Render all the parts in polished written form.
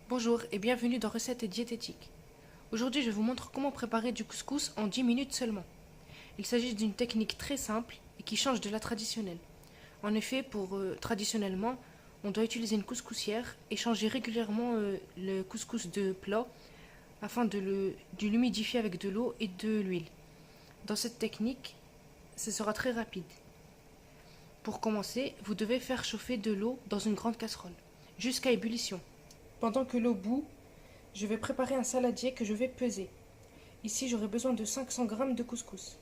Bonjour et bienvenue dans Recettes diététiques. Aujourd'hui, je vous montre comment préparer du couscous en 10 minutes seulement. Il s'agit d'une technique très simple et qui change de la traditionnelle. En effet, traditionnellement, on doit utiliser une couscoussière et changer régulièrement le couscous de plat afin de l'humidifier avec de l'eau et de l'huile. Dans cette technique, ce sera très rapide. Pour commencer, vous devez faire chauffer de l'eau dans une grande casserole jusqu'à ébullition. Pendant que l'eau bout, je vais préparer un saladier que je vais peser. Ici, j'aurai besoin de 500 g de couscous.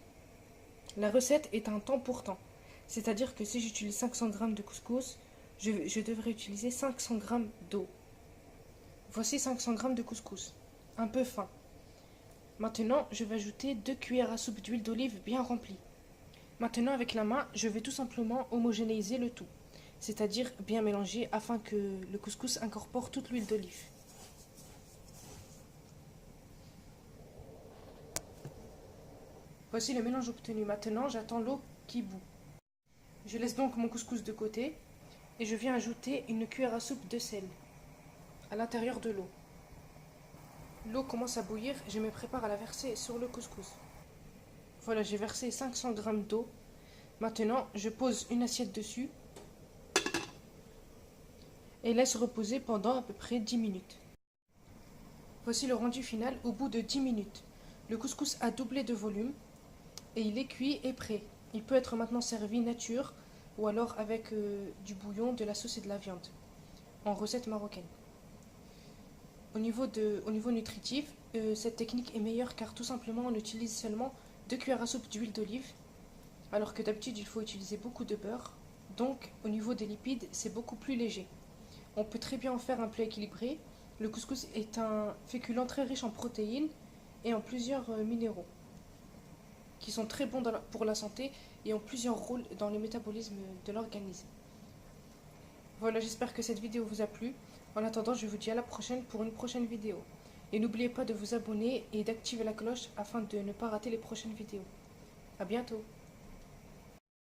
La recette est un temps pour temps, c'est-à-dire que si j'utilise 500 g de couscous, je devrais utiliser 500 g d'eau. Voici 500 g de couscous, un peu fin. Maintenant, je vais ajouter 2 cuillères à soupe d'huile d'olive bien remplie. Maintenant, avec la main, je vais tout simplement homogénéiser le tout, c'est-à-dire bien mélanger afin que le couscous incorpore toute l'huile d'olive. Voici le mélange obtenu. Maintenant, j'attends l'eau qui bout. Je laisse donc mon couscous de côté et je viens ajouter une cuillère à soupe de sel à l'intérieur de l'eau. L'eau commence à bouillir, je me prépare à la verser sur le couscous. Voilà, j'ai versé 500 g d'eau. Maintenant, je pose une assiette dessus et laisse reposer pendant à peu près 10 minutes. Voici le rendu final au bout de 10 minutes. Le couscous a doublé de volume et il est cuit et prêt. Il peut être maintenant servi nature ou alors avec du bouillon, de la sauce et de la viande en recette marocaine. Au niveau nutritif, cette technique est meilleure car tout simplement on utilise seulement 2 cuillères à soupe d'huile d'olive alors que d'habitude il faut utiliser beaucoup de beurre. Donc au niveau des lipides c'est beaucoup plus léger. On peut très bien en faire un plat équilibré. Le couscous est un féculent très riche en protéines et en plusieurs minéraux qui sont très bons pour la santé et ont plusieurs rôles dans le métabolisme de l'organisme. Voilà, j'espère que cette vidéo vous a plu. En attendant, je vous dis à la prochaine pour une prochaine vidéo. Et n'oubliez pas de vous abonner et d'activer la cloche afin de ne pas rater les prochaines vidéos. A bientôt!